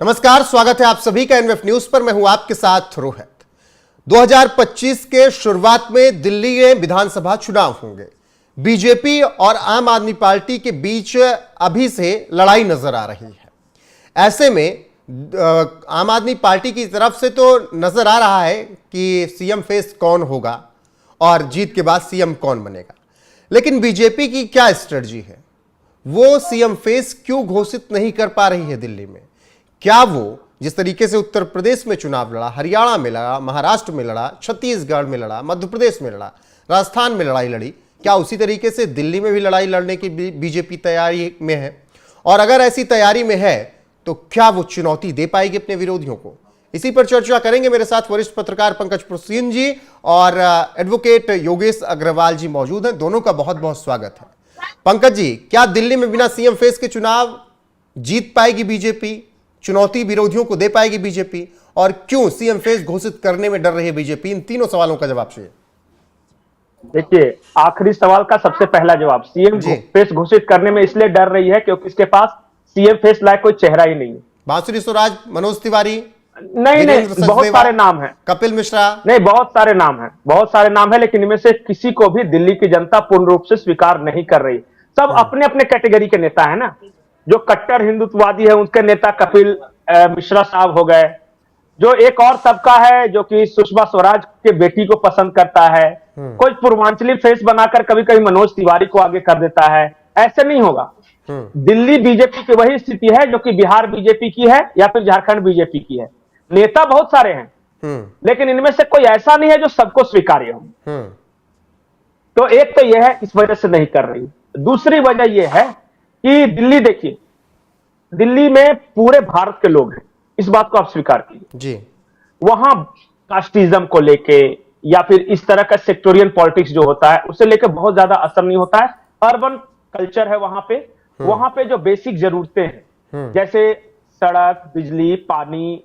नमस्कार, स्वागत है आप सभी का एनवीएफ न्यूज पर। मैं हूं आपके साथ रोहित। 2025 के शुरुआत में दिल्ली में विधानसभा चुनाव होंगे। बीजेपी और आम आदमी पार्टी के बीच अभी से लड़ाई नजर आ रही है। ऐसे में आम आदमी पार्टी की तरफ से तो नजर आ रहा है कि सीएम फेस कौन होगा और जीत के बाद सीएम कौन बनेगा, लेकिन बीजेपी की क्या स्ट्रेटजी है? वो सीएम फेस क्यों घोषित नहीं कर पा रही है दिल्ली में? क्या वो जिस तरीके से उत्तर प्रदेश में चुनाव लड़ा, हरियाणा में लड़ा, महाराष्ट्र में लड़ा, छत्तीसगढ़ में लड़ा, मध्य प्रदेश में लड़ा, राजस्थान में लड़ाई लड़ी, क्या उसी तरीके से दिल्ली में भी लड़ाई लड़ने की बीजेपी तैयारी में है? और अगर ऐसी तैयारी में है तो क्या वो चुनौती दे पाएगी अपने विरोधियों को? इसी पर चर्चा करेंगे। मेरे साथ वरिष्ठ पत्रकार पंकज प्रसीन जी और एडवोकेट योगेश अग्रवाल जी मौजूद हैं। दोनों का बहुत बहुत स्वागत है। पंकज जी, क्या दिल्ली में बिना सीएम फेस के चुनाव जीत पाएगी बीजेपी? चुनौती विरोधियों को दे पाएगी बीजेपी? और क्यों सीएम फेस घोषित करने में डर रही है बीजेपी? इन तीनों सवालों का जवाब चाहिए। देखिए, आखिरी सवाल का सबसे पहला जवाब, सीएम फेस घोषित करने में इसलिए डर रही है क्योंकि इसके पास सीएम फेस लायक कोई चेहरा ही नहीं है। बांसुरी स्वराज, मनोज तिवारी, नहीं, बहुत सारे नाम हैं। कपिल मिश्रा, नहीं, बहुत सारे नाम हैं, लेकिन इनमें से किसी को भी दिल्ली की जनता पूर्ण रूप से स्वीकार नहीं कर रही। सब अपने अपने कैटेगरी के नेता है ना। जो कट्टर हिंदुत्ववादी है उनके नेता कपिल मिश्रा साहब हो गए। जो एक और तबका है जो कि सुषमा स्वराज के बेटी को पसंद करता है, कोई पूर्वांचली फेस बनाकर कभी कभी मनोज तिवारी को आगे कर देता है। ऐसे नहीं होगा। दिल्ली बीजेपी की वही स्थिति है जो कि बिहार बीजेपी की है या फिर झारखंड बीजेपी की है। नेता बहुत सारे हैं, लेकिन इनमें से कोई ऐसा नहीं है जो सबको स्वीकार्य हो। तो एक तो यह है, इस वजह से नहीं कर रही। दूसरी वजह यह है कि दिल्ली, देखिए, दिल्ली में पूरे भारत के लोग हैं, इस बात को आप स्वीकार कीजिए जी। वहां कास्टिज्म को लेके या फिर इस तरह का सेक्टोरियल पॉलिटिक्स जो होता है उससे लेकर बहुत ज्यादा असर नहीं होता है। अर्बन कल्चर है वहां पे जो बेसिक जरूरतें हैं, जैसे सड़क, बिजली, पानी,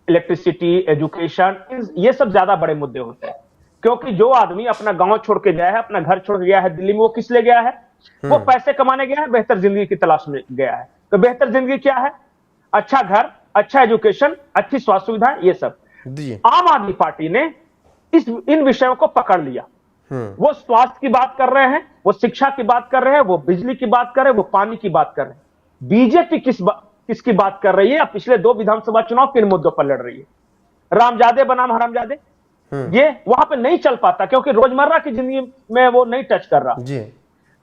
इलेक्ट्रिसिटी, एजुकेशन, ये सब ज्यादा बड़े मुद्दे होते हैं। क्योंकि जो आदमी अपना गांव छोड़ के गया है, अपना घर छोड़ के गया है दिल्ली में, वो किस लिए गया है? वो पैसे कमाने गया है, बेहतर जिंदगी की तलाश में गया है। तो बेहतर जिंदगी क्या है? अच्छा घर, अच्छा एजुकेशन, अच्छी स्वास्थ्य सुविधा, ये सब। आम आदमी पार्टी ने इन विषयों को पकड़ लिया। वो स्वास्थ्य की बात कर रहे हैं, वो शिक्षा की बात कर रहे हैं, वो बिजली की बात कर रहे हैं, वो पानी की बात कर रहे हैं। बीजेपी किसकी बात कर रही है? अब पिछले 2 विधानसभा चुनाव किन मुद्दों पर लड़ रही है? रामजादे बनाम हरामजादे, ये वहां पे नहीं चल पाता क्योंकि रोजमर्रा की जिंदगी में वो नहीं टच कर रहा जी।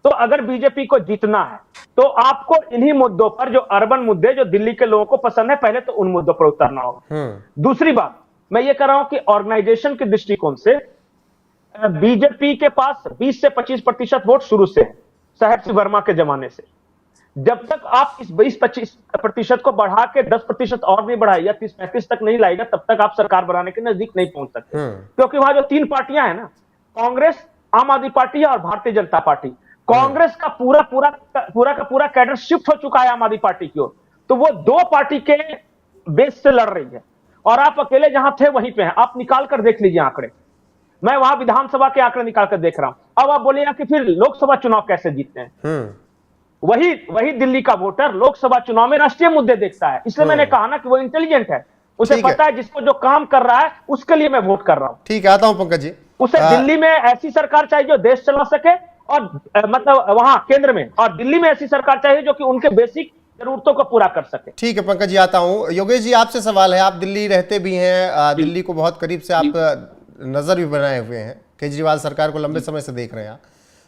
तो अगर बीजेपी को जीतना है तो आपको इन्हीं मुद्दों पर, जो अर्बन मुद्दे जो दिल्ली के लोगों को पसंद है, पहले तो उन मुद्दों पर उतरना होगा। दूसरी बात मैं ये कर रहा हूं कि ऑर्गेनाइजेशन के दृष्टिकोण से बीजेपी के पास 20 से 25% वोट शुरू से है, साहेब वर्मा के जमाने से। जब तक आप इस 20-25% को बढ़ा के 10% और नहीं बढ़ाए या 30-35 तक नहीं लाएगा, तब तक आप सरकार बनाने के नजदीक नहीं पहुंच सकते। क्योंकि वहां जो 3 पार्टियां हैं ना, कांग्रेस, आम आदमी पार्टी और भारतीय जनता पार्टी, कांग्रेस का पूरा कैडर शिफ्ट हो चुका है आम आदमी पार्टी की ओर। तो वो 2 पार्टी के बेस से लड़ रही है और आप अकेले जहां थे वहीं पे हैं। आप निकाल कर देख लीजिए आंकड़े। मैं वहां विधानसभा के आंकड़े निकाल कर देख रहा हूं। अब आप बोलिएगा कि फिर लोकसभा चुनाव कैसे जीतते हैं? वही दिल्ली का वोटर लोकसभा चुनाव में राष्ट्रीय मुद्दे देखता है। इसलिए मैंने कहा ना कि वो इंटेलिजेंट है, उसे पता है जिसको जो काम कर रहा है उसके लिए मैं वोट कर रहा हूं। ठीक है, आता हूं पंकज जी। उसे दिल्ली में ऐसी सरकार चाहिए जो देश चला सके, और मतलब वहां केंद्र में, और दिल्ली में ऐसी सरकार चाहिए जो कि उनके बेसिक जरूरतों को पूरा कर सके। ठीक है पंकज जी, आता हूं। योगेश जी, आपसे सवाल है। आप दिल्ली रहते भी हैं, दिल्ली को बहुत करीब से आप नजर भी बनाए हुए हैं, केजरीवाल सरकार को लंबे समय से देख रहे हैं।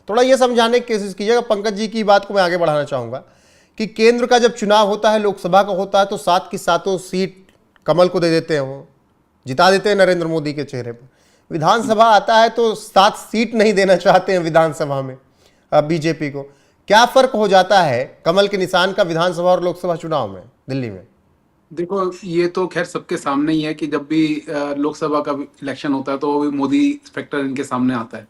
थोड़ा ये समझाने की कोशिश कीजिएगा। पंकज जी की बात को मैं आगे बढ़ाना चाहूंगा कि केंद्र का जब चुनाव होता है, लोकसभा का होता है, तो 7 की 7 सीट कमल को दे देते हैं, वो जिता देते हैं नरेंद्र मोदी के चेहरे पर। विधानसभा आता है तो 7 सीट नहीं देना चाहते हैं विधानसभा में बीजेपी को। क्या फर्क हो जाता है कमल के निशान का विधानसभा और लोकसभा चुनाव में दिल्ली में? देखो, ये तो खैर सबके सामने ही है कि जब भी लोकसभा का इलेक्शन होता है तो वो भी मोदी फैक्टर इनके सामने आता है,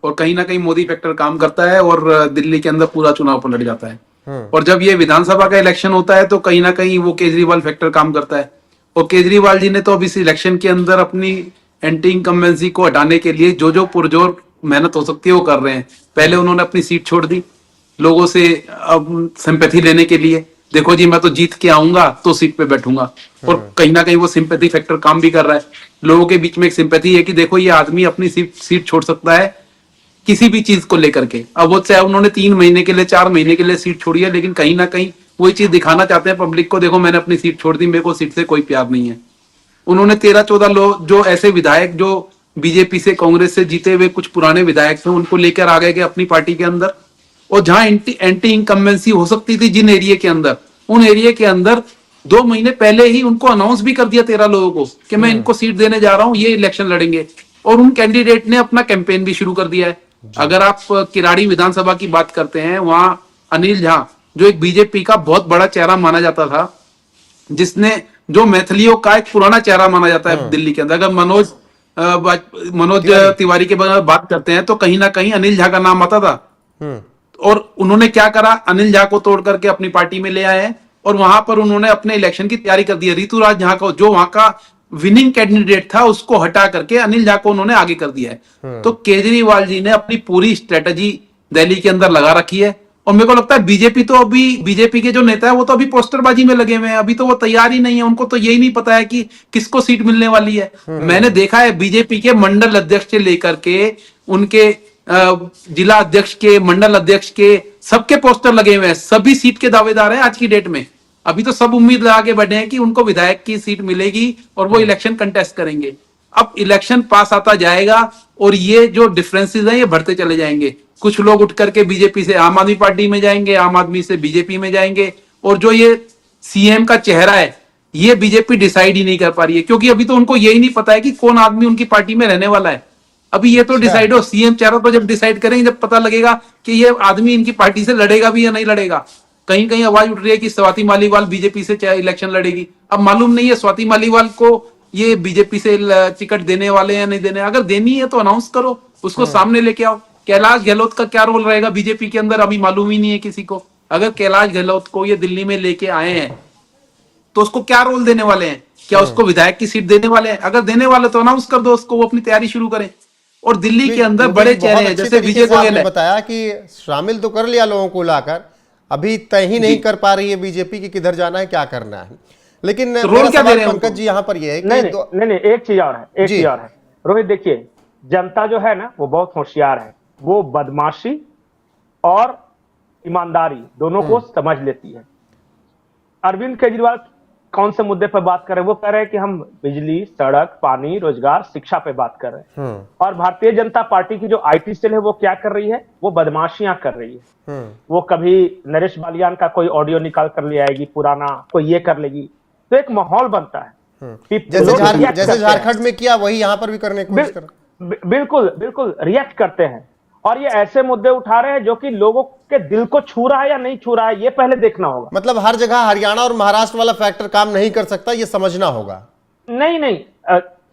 और कहीं ना कहीं मोदी फैक्टर काम करता है और दिल्ली के अंदर पूरा चुनाव पलट जाता है। और जब ये विधानसभा का इलेक्शन होता है तो कहीं ना कहीं वो केजरीवाल फैक्टर काम करता है। और केजरीवाल जी ने तो अब इस इलेक्शन के अंदर अपनी एंटी इनकम्बेंसी को हटाने के लिए जो पुरजोर मेहनत हो सकती है वो कर रहे हैं। पहले उन्होंने अपनी सीट छोड़ दी लोगों से अब सिंपैथी लेने के लिए, देखो जी मैं तो जीत के आऊंगा तो सीट पे बैठूंगा, और कहीं ना कहीं वो सिंपैथी फैक्टर काम भी कर रहा है। लोगों के बीच में एक सिंपैथी है कि देखो ये आदमी अपनी सीट छोड़ सकता है किसी भी चीज को लेकर के। अब वो चाहे उन्होंने 3 महीने के लिए 4 महीने के लिए सीट छोड़ी है, लेकिन कहीं ना कहीं वही चीज दिखाना चाहते हैं पब्लिक को, देखो मैंने अपनी सीट छोड़ दी, मेरे को सीट से कोई प्यार नहीं है। उन्होंने 13-14 लोग जो ऐसे विधायक जो बीजेपी से कांग्रेस से जीते हुए कुछ पुराने विधायक थे उनको लेकर आ गए अपनी पार्टी के अंदर, और जहां एंटी इनकम्बेंसी हो सकती थी जिन एरिया के अंदर, उन एरिया के अंदर 2 महीने पहले ही उनको अनाउंस भी कर दिया 13 लोगों को कि मैं इनको सीट देने जा रहा हूं, ये इलेक्शन लड़ेंगे, और उन कैंडिडेट ने अपना कैंपेन भी शुरू कर दिया है। अगर आप किराड़ी विधानसभा की बात करते हैं, वहां अनिल झा जो एक बीजेपी का बहुत बड़ा चेहरा माना जाता था, जिसने जो मैथिलियों का एक पुराना चेहरा माना जाता है दिल्ली के अंदर, अगर मनोज तिवारी के बारे में बात करते हैं तो कहीं ना कहीं अनिल झा का नाम आता था। और उन्होंने क्या करा, अनिल झा को तोड़ करके अपनी पार्टी में ले आए हैं, और वहां पर उन्होंने अपने इलेक्शन की तैयारी कर दी है। ऋतुराज झा को जो वहां का विनिंग कैंडिडेट था उसको हटा करके अनिल झा को उन्होंने आगे कर दिया है। तो केजरीवाल जी ने अपनी पूरी स्ट्रेटजी दिल्ली के अंदर लगा रखी है, और मेरे को लगता है बीजेपी के जो नेता है वो तो अभी पोस्टरबाजी में लगे हुए हैं, अभी तो वो तैयार ही नहीं है, उनको तो यही नहीं पता है कि किसको सीट मिलने वाली है। मैंने देखा है बीजेपी के मंडल अध्यक्ष से लेकर के उनके जिला अध्यक्ष के, मंडल अध्यक्ष के, सबके पोस्टर लगे हुए हैं, सभी सीट के दावेदार हैं आज की डेट में। अभी तो सब उम्मीद लगा के बैठे हैं कि उनको विधायक की सीट मिलेगी और वो इलेक्शन कंटेस्ट करेंगे। अब इलेक्शन पास आता जाएगा और ये जो डिफरेंसेस हैं ये बढ़ते चले जाएंगे। कुछ लोग उठ करके बीजेपी से आम आदमी पार्टी में जाएंगे, आम आदमी से बीजेपी में जाएंगे, और जो ये सीएम का चेहरा है ये बीजेपी डिसाइड ही नहीं कर पा रही है, क्योंकि अभी तो उनको यही नहीं पता है कि कौन आदमी उनकी पार्टी में रहने वाला है। अभी ये तो डिसाइड हो, सीएम चेहरा तो जब डिसाइड करेंगे जब पता लगेगा कि ये आदमी इनकी पार्टी से लड़ेगा भी या नहीं लड़ेगा। कहीं कहीं आवाज उठ रही है कि स्वाति मालीवाल बीजेपी से इलेक्शन लड़ेगी, अब मालूम नहीं है स्वाति मालीवाल को ये बीजेपी से टिकट देने वाले या नहीं देने। अगर देनी है तो अनाउंस करो, उसको सामने लेके आओ। कैलाश गहलोत का क्या रोल रहेगा बीजेपी के अंदर अभी मालूम ही नहीं है किसी को। अगर कैलाश गहलोत को ये दिल्ली में लेके आए हैं तो उसको क्या रोल देने वाले हैं, क्या उसको विधायक की सीट देने वाले हैं? अगर देने वाले तो अनाउंस कर दो उसको, वो अपनी तैयारी शुरू करें। और दिल्ली के अंदर बड़े चेहरे हैं जैसे विजय गोयल है, बताया कि शामिल तो कर लिया लोगों को लाकर, अभी तय ही नहीं कर पा रही है बीजेपी की किधर जाना है, क्या करना है। लेकिन रोल क्या दे रहे हैं पंकज जी यहाँ पर ये है कि नहीं, एक चीज और है, रोहित। देखिए जनता जो है ना वो बहुत होशियार है, वो बदमाशी और ईमानदारी दोनों को समझ लेती है। अरविंद केजरीवाल कौन से मुद्दे पर बात कर रहे हैं? वो कह रहे हैं कि हम बिजली, सड़क, पानी, रोजगार, शिक्षा पे बात कर रहे हैं। और भारतीय जनता पार्टी की जो आईटी सेल है वो क्या कर रही है? वो बदमाशियां कर रही है। वो कभी नरेश बालियान का कोई ऑडियो निकाल कर ले आएगी पुराना, कोई ये कर लेगी, तो एक माहौल बनता है। जैसे झारखंड में किया वही यहाँ पर भी करने की कोशिश कर। बिल्कुल रिएक्ट करते हैं, और ये ऐसे मुद्दे उठा रहे हैं जो कि लोगों के दिल को छू रहा है या नहीं छू रहा है, ये पहले देखना होगा। मतलब हर जगह हरियाणा और महाराष्ट्र वाला फैक्टर काम नहीं कर सकता, ये समझना होगा। नहीं,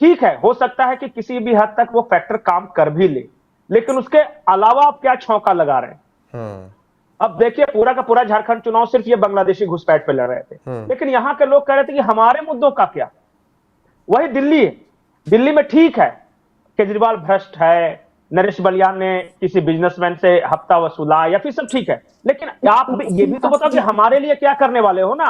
ठीक है, हो सकता है कि किसी भी हद तक वो फैक्टर काम कर भी ले, लेकिन उसके अलावा आप क्या छौंका लगा रहे हैं? अब देखिए पूरा का पूरा झारखंड चुनाव सिर्फ ये बांग्लादेशी घुसपैठ पे लड़ रहे थे, लेकिन यहां के लोग कह रहे थे कि हमारे मुद्दों का क्या। वही दिल्ली है, दिल्ली में ठीक है केजरीवाल भ्रष्ट है, नरेश बलियान ने किसी बिजनेसमैन से हफ्ता वसूला, या फिर सब ठीक है, लेकिन आप ये भी तो बताओ कि हमारे लिए क्या करने वाले हो ना।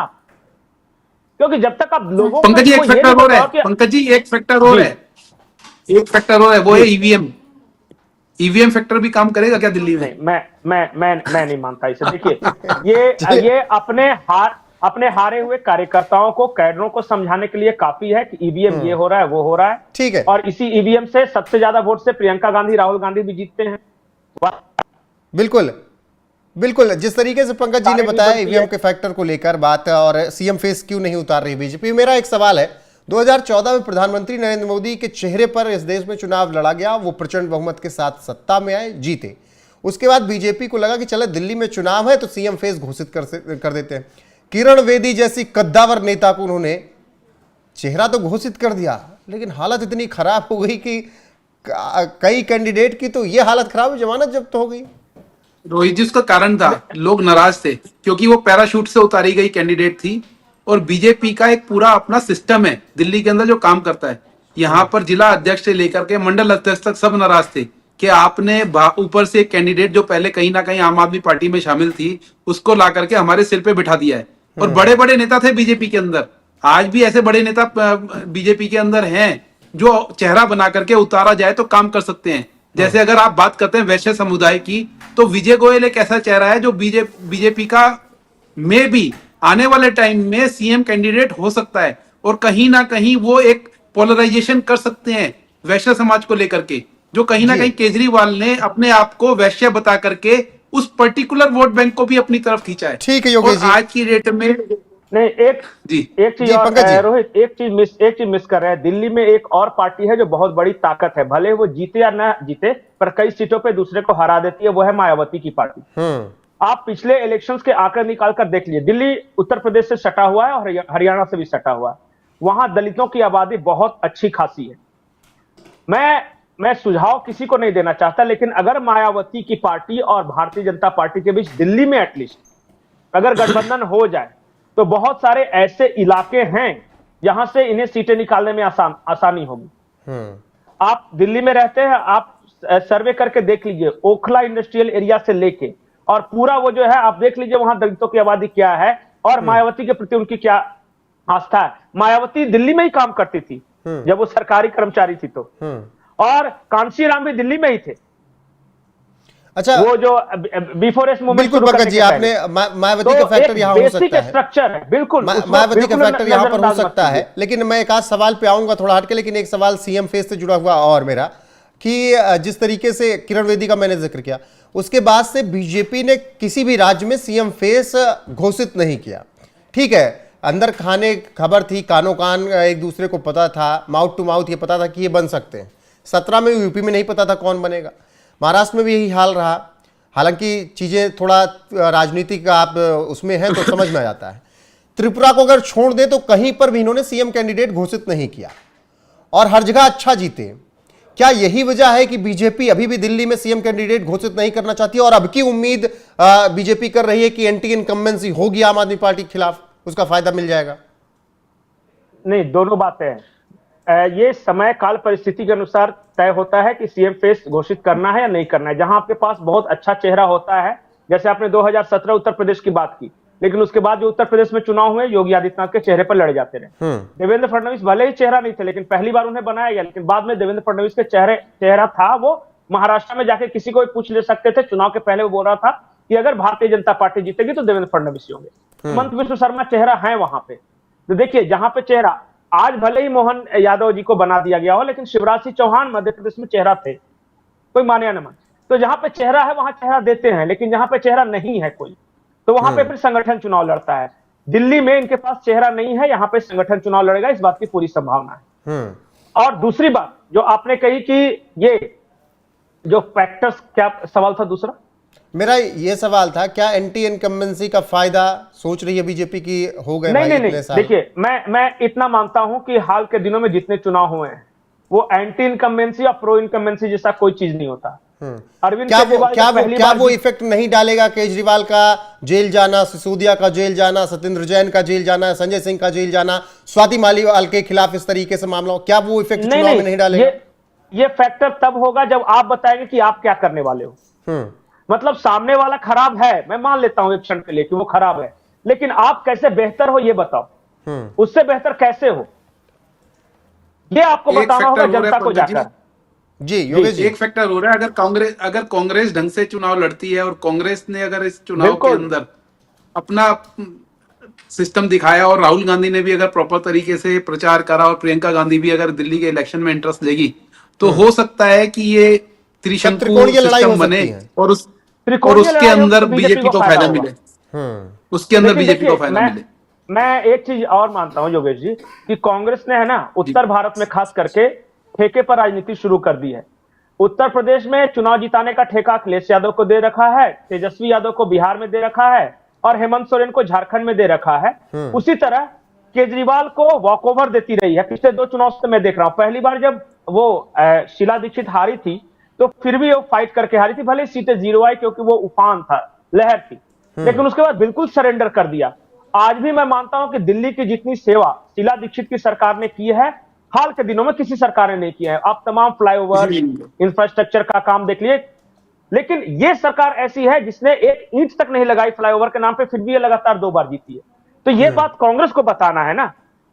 क्योंकि जब तक आप लोगों पंकज जी एक फैक्टर और है, पंकज जी एक फैक्टर और है, वो है ईवीएम फैक्टर भी काम करेगा क्या दिल्ली में? मैं नहीं मानता इसे। देखिए ये अपने हारे हुए कार्यकर्ताओं को, कैडरों को समझाने के लिए काफी है कि ईवीएम ये हो रहा है, वो हो रहा है, ठीक है। और इसी ईवीएम से सबसे ज्यादा वोट से प्रियंका गांधी, राहुल गांधी भी जीतते हैं। बिल्कुल जिस तरीके से पंकज जी ने बताया ईवीएम के फैक्टर को लेकर बात, और सीएम फेस क्यों नहीं उतार रही बीजेपी। मेरा एक सवाल है, 2014 में प्रधानमंत्री नरेंद्र मोदी के चेहरे पर इस देश में चुनाव लड़ा गया, वो प्रचंड बहुमत के साथ सत्ता में आए, जीते। उसके बाद बीजेपी को लगा कि चले दिल्ली में चुनाव है तो सीएम फेस घोषित कर देते हैं। किरण बेदी जैसी कद्दावर नेता को उन्होंने चेहरा तो घोषित कर दिया, लेकिन हालत इतनी खराब हो गई कि कई कैंडिडेट की तो ये हालत खराब है, जमानत जब्त हो गई। रोहित जी उसका कारण था, लोग नाराज थे क्योंकि वो पैराशूट से उतारी गई कैंडिडेट थी, और बीजेपी का एक पूरा अपना सिस्टम है दिल्ली के अंदर जो काम करता है। यहाँ पर जिला अध्यक्ष से लेकर के मंडल अध्यक्ष तक सब नाराज थे कि आपने ऊपर से एक कैंडिडेट जो पहले कहीं ना कहीं आम आदमी पार्टी में शामिल थी उसको ला करके हमारे सिर पे बिठा दिया है। और बड़े बड़े नेता थे बीजेपी के अंदर, आज भी ऐसे बड़े नेता बीजेपी के अंदर हैं जो चेहरा बना करके उतारा जाए तो काम कर सकते हैं। जैसे अगर आप बात करते हैं वैश्य समुदाय की, तो विजय गोयल एक ऐसा चेहरा है जो बीजेपी का में भी आने वाले टाइम में सीएम कैंडिडेट हो सकता है, और कहीं ना कहीं वो एक पोलराइजेशन कर सकते हैं वैश्य समाज को लेकर के, जो कहीं ना कहीं केजरीवाल ने अपने आप को वैश्य बता करके उस पर्टिकुलर वोट बैंक को भी अपनी तरफ खींचा है। ठीक है योगेश जी। आज की डेट में नहीं, एक चीज और पंकज जी। रोहित, एक चीज मिस कर रहे हैं। दिल्ली में एक और पार्टी है जो बहुत बड़ी ताकत है, भले वो जीते या ना जीते, पर कई सीटों पे दूसरे को हरा देती है, वो है मायावती की पार्टी। आप पिछले इलेक्शंस के आंकड़े निकालकर देख लीजिए, दिल्ली उत्तर प्रदेश से सटा हुआ है और हरियाणा से भी सटा हुआ है, वहां दलितों की आबादी बहुत अच्छी खासी है। मैं सुझाव किसी को नहीं देना चाहता, लेकिन अगर मायावती की पार्टी और भारतीय जनता पार्टी के बीच दिल्ली में एटलीस्ट अगर गठबंधन हो जाए, तो बहुत सारे ऐसे इलाके हैं जहां से इन्हें सीटें निकालने में आसानी होगी। आप दिल्ली में रहते हैं, आप सर्वे करके देख लीजिए, ओखला इंडस्ट्रियल एरिया से लेके और पूरा वो जो है, आप देख लीजिए वहां दलितों की आबादी क्या है और मायावती के प्रति उनकी क्या आस्था है। मायावती दिल्ली में ही काम करती थी जब वो सरकारी कर्मचारी थी तो, और कांशीराम भी दिल्ली में ही थे। अच्छा, वो जो बिफोरेस्ट मूवमेंट, बिल्कुल पंकज जी, आपने मायावती का फैक्टर यहाँ हो सकता है, स्ट्रक्चर है बिल्कुल, मायावती का फैक्टर यहाँ पर हो सकता है। लेकिन मैं एक आध सवाल पे आऊंगा थोड़ा हटके, लेकिन एक सवाल सीएम फेस से जुड़ा हुआ और मेरा, कि जिस तरीके से किरण बेदी का मैंने जिक्र किया, उसके बाद से बीजेपी ने किसी भी राज्य में सीएम फेस घोषित नहीं किया। ठीक है, अंदर खाने खबर थी, कानो कान एक दूसरे को पता था, माउथ टू माउथ ये पता था कि ये बन सकते हैं। 17 में यूपी में नहीं पता था कौन बनेगा, महाराष्ट्र में भी यही हाल रहा। हालांकि चीज़ें थोड़ा राजनीति का आप उसमें हैं तो समझ में आ जाता है। त्रिपुरा को अगर छोड़ दे तो कहीं पर भी इन्होंने सीएम कैंडिडेट घोषित नहीं किया और हर जगह अच्छा जीते। क्या यही वजह है कि बीजेपी अभी भी दिल्ली में सीएम कैंडिडेट घोषित नहीं करना चाहती और अब की उम्मीद बीजेपी कर रही है कि एंटी इनकम्बेंसी होगी आम आदमी पार्टी के खिलाफ, उसका फायदा मिल जाएगा? नहीं, दोनों बातें हैं। ये समय काल परिस्थिति के अनुसार तय होता है कि सीएम फेस घोषित करना है या नहीं करना है। जहां आपके पास बहुत अच्छा चेहरा होता है, जैसे आपने 2017 उत्तर प्रदेश की बात की, लेकिन उसके बाद जो उत्तर प्रदेश में चुनाव हुए, योगी आदित्यनाथ के चेहरे पर लड़े जाते रहे। देवेंद्र फडणवीस भले ही चेहरा नहीं थे, लेकिन पहली बार उन्हें बनाया गया, लेकिन बाद में देवेंद्र फडणवीस के चेहरा था। वो महाराष्ट्र में जाके किसी को भी पूछ ले सकते थे, चुनाव के पहले वो बोल रहा था कि अगर भारतीय जनता पार्टी जीतेगी तो देवेंद्र फडणवीस होंगे। हेमंत बिस्व शर्मा चेहरा है वहां पे। तो देखिए, जहां पे चेहरा, आज भले ही मोहन यादव जी को बना दिया गया हो, लेकिन शिवराज सिंह चौहान मध्य प्रदेश में चेहरा थे, कोई माने या न माने। तो जहां पे चेहरा है वहां चेहरा देते हैं, लेकिन जहां पे चेहरा नहीं है कोई, तो वहां पे फिर संगठन चुनाव लड़ता है। दिल्ली में इनके पास चेहरा नहीं है, यहाँ पे संगठन चुनाव लड़ेगा, इस बात की पूरी संभावना है। और दूसरी बात जो आपने कही कि ये जो फैक्टर्स, क्या सवाल था दूसरा? मेरा ये सवाल था, क्या एंटी इनकम्बेंसी का फायदा सोच रही है बीजेपी की हो गए? नहीं, देखिए, मैं इतना मानता हूं कि हाल के दिनों में जितने चुनाव हुए हैं, वो एंटी इनकम्बेंसी और प्रो इनकम्बेंसी जैसा कोई चीज नहीं होता। अरविंद क्या वो इफेक्ट नहीं डालेगा? केजरीवाल का जेल जाना, सिसोदिया का जेल जाना, सत्येंद्र जैन का जेल जाना, संजय सिंह का जेल जाना, स्वाति मालीवाल के खिलाफ इस तरीके से मामला, क्या वो इफेक्ट चुनाव में नहीं डालेगा? ये फैक्टर तब होगा जब आप बताएंगे कि आप क्या करने वाले हो। मतलब सामने वाला खराब है, मैं मान लेता हूं एक क्षण के लिए कि वो खराब है, लेकिन आप कैसे बेहतर हो ये बताओ, उससे बेहतर कैसे हो ये आपको बताना होगा जनता को जाकर। जी योगेश जी, एक फैक्टर हो रहा है, अगर कांग्रेस ढंग से चुनाव लड़ती है और कांग्रेस ने अगर इस चुनाव के अंदर अपना सिस्टम दिखाया और राहुल गांधी ने भी अगर प्रॉपर तरीके से प्रचार करा और प्रियंका गांधी भी अगर दिल्ली के इलेक्शन में इंटरेस्ट लेगी, तो हो सकता है कि ये त्रिशंकु सिस्टम बने और उसके अंदर बीजेपी को फायदा मिले। उसके अंदर बीजेपी को फायदा मिले। मैं एक चीज और मानता हूं योगेश जी, कि कांग्रेस ने, है ना, उत्तर भारत में खास करके ठेके पर राजनीति शुरू कर दी है। उत्तर प्रदेश में चुनाव जिताने का ठेका अखिलेश यादव को दे रखा है, तेजस्वी यादव को बिहार में दे रखा है और हेमंत सोरेन को झारखंड में दे रखा है। उसी तरह केजरीवाल को वॉकओवर देती रही है। पिछले 2 चुनाव से मैं देख रहा हूं, पहली बार जब वो शीला दीक्षित हारी थी तो फिर भी वो फाइट करके हारी थी, भले सीटें 0 आई क्योंकि वो उफान था, लहर थी, लेकिन उसके बाद बिल्कुल सरेंडर कर दिया। आज भी मैं मानता हूं कि दिल्ली की जितनी सेवा शीला दीक्षित की सरकार ने की है, हाल के दिनों में किसी सरकार ने नहीं किया है। आप तमाम फ्लाईओवर, इंफ्रास्ट्रक्चर का काम देख लिए, लेकिन ये सरकार ऐसी है जिसने एक ईंट तक नहीं लगाई फ्लाईओवर के नाम पे, फिर भी ये लगातार 2 बार जीती है। तो ये बात कांग्रेस को बताना है ना।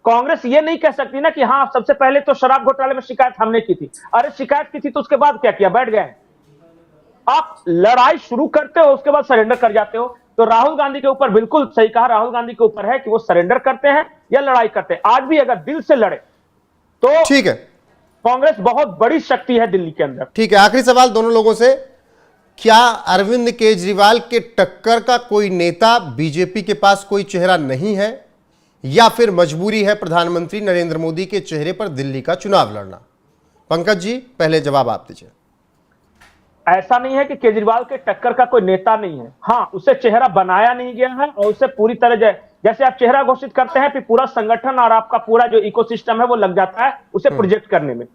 कांग्रेस ये नहीं कह सकती ना कि हाँ सबसे पहले तो शराब घोटाले में शिकायत हमने की थी। अरे शिकायत की थी तो उसके बाद क्या किया, बैठ गए। आप लड़ाई शुरू करते हो उसके बाद सरेंडर कर जाते हो। तो राहुल गांधी के ऊपर बिल्कुल सही कहा, राहुल गांधी के ऊपर है कि वो सरेंडर करते हैं या लड़ाई करते हैं। आज भी अगर दिल से लड़े तो ठीक है, कांग्रेस बहुत बड़ी शक्ति है दिल्ली के अंदर। ठीक है। आखिरी सवाल दोनों लोगों से, क्या अरविंद केजरीवाल के टक्कर का कोई नेता बीजेपी के पास कोई चेहरा नहीं है, या फिर मजबूरी है प्रधानमंत्री नरेंद्र मोदी के चेहरे पर दिल्ली का चुनाव लड़ना? पंकज जी पहले जवाब आप दीजिए। ऐसा नहीं है कि केजरीवाल के टक्कर का कोई नेता नहीं है। हाँ, उसे चेहरा बनाया नहीं गया है और उसे पूरी तरह जैसे आप चेहरा घोषित करते हैं फिर पूरा संगठन और आपका पूरा जो इकोसिस्टम है वो लग जाता है उसे प्रोजेक्ट करने में।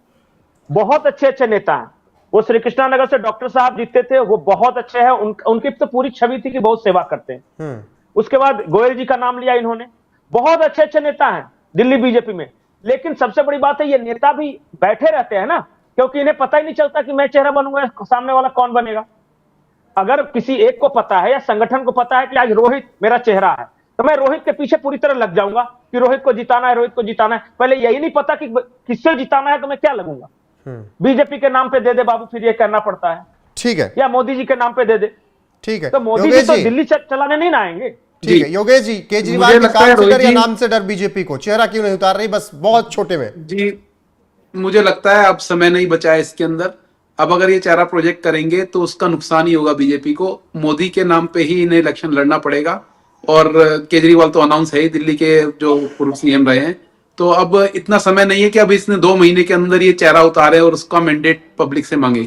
बहुत अच्छे अच्छे नेता हैं। वो श्री कृष्णानगर से डॉक्टर साहब जीते थे, वो बहुत अच्छे हैं। उनकी तो पूरी छवि थी कि बहुत सेवा करते हैं। उसके बाद गोयल जी का नाम लिया इन्होंने। बहुत अच्छे अच्छे नेता हैं दिल्ली बीजेपी में। लेकिन सबसे बड़ी बात है ये नेता भी बैठे रहते हैं ना, क्योंकि इन्हें पता ही नहीं चलता कि मैं चेहरा बनूंगा, सामने वाला कौन बनेगा। अगर किसी एक को पता है या संगठन को पता है कि आज रोहित मेरा चेहरा है, तो मैं रोहित के पीछे पूरी तरह लग जाऊंगा कि रोहित को जिताना है, रोहित को जिताना है। पहले यही नहीं पता कि किससे जिताना है तो मैं क्या लगूंगा। बीजेपी के नाम पे दे दे बाबू, फिर ये करना पड़ता है। ठीक है, या मोदी जी के नाम पे दे दे। ठीक है। तो मोदी जी तो दिल्ली चलाने नहीं ना आएंगे। ठीक है योगेश जी, केजरीवाल के काम से डर या नाम से डर बीजेपी को? चेहरा क्यों नहीं उतार रही, बस बहुत छोटे में? जी, मुझे लगता है अब समय नहीं बचा है इसके अंदर। अब अगर ये चेहरा प्रोजेक्ट करेंगे तो उसका नुकसान ही होगा बीजेपी को। मोदी के नाम पे ही इन्हें इलेक्शन लड़ना पड़ेगा। और केजरीवाल तो अनाउंस है ही, दिल्ली के जो पूर्व सीएम रहे हैं। तो अब इतना समय नहीं है कि अब इसने 2 महीने के अंदर ये चेहरा उतारे और उसका मैंडेट पब्लिक से मांगे,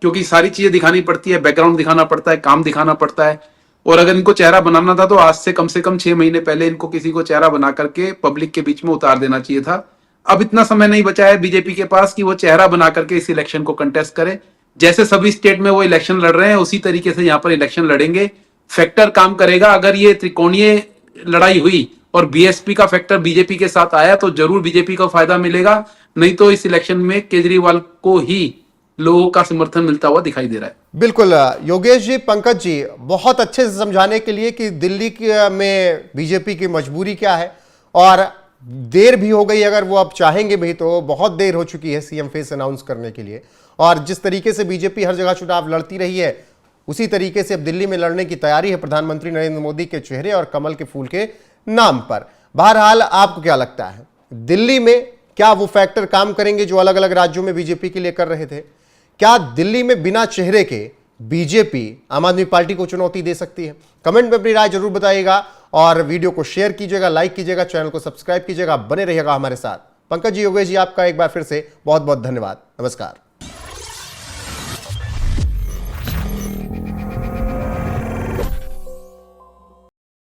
क्योंकि सारी चीजें दिखानी पड़ती है, बैकग्राउंड दिखाना पड़ता है, काम दिखाना पड़ता है। और अगर इनको चेहरा बनाना था तो आज से कम 6 महीने पहले इनको किसी को चेहरा बना करके पब्लिक के बीच में उतार देना चाहिए था। अब इतना समय नहीं बचा है बीजेपी के पास कि वो चेहरा बना करके इस इलेक्शन को कंटेस्ट करे। जैसे सभी स्टेट में वो इलेक्शन लड़ रहे हैं उसी तरीके से यहाँ पर इलेक्शन लड़ेंगे। फैक्टर काम करेगा। अगर ये त्रिकोणीय लड़ाई हुई और बीएसपी का फैक्टर बीजेपी के साथ आया तो जरूर बीजेपी को फायदा मिलेगा, नहीं तो इस इलेक्शन में केजरीवाल को ही लोगों का समर्थन मिलता हुआ दिखाई दे रहा है। बिल्कुल योगेश जी, पंकज जी, बहुत अच्छे से समझाने के लिए कि दिल्ली में बीजेपी की मजबूरी क्या है, और देर भी हो गई, अगर वो अब चाहेंगे भी तो बहुत देर हो चुकी है सीएम फेस अनाउंस करने के लिए। और जिस तरीके से बीजेपी हर जगह चुनाव लड़ती रही है उसी तरीके से अब दिल्ली में लड़ने की तैयारी है प्रधानमंत्री नरेंद्र मोदी के चेहरे और कमल के फूल के नाम पर। बहरहाल आपको क्या लगता है, दिल्ली में क्या वो फैक्टर काम करेंगे जो अलग अलग राज्यों में बीजेपी के लिए कर रहे थे? क्या दिल्ली में बिना चेहरे के बीजेपी आम आदमी पार्टी को चुनौती दे सकती है? कमेंट में अपनी राय जरूर बताइएगा और वीडियो को शेयर कीजिएगा, लाइक कीजिएगा, चैनल को सब्सक्राइब कीजिएगा, बने रहिएगा हमारे साथ। पंकज जी, योगेश जी, आपका एक बार फिर से बहुत बहुत धन्यवाद। नमस्कार।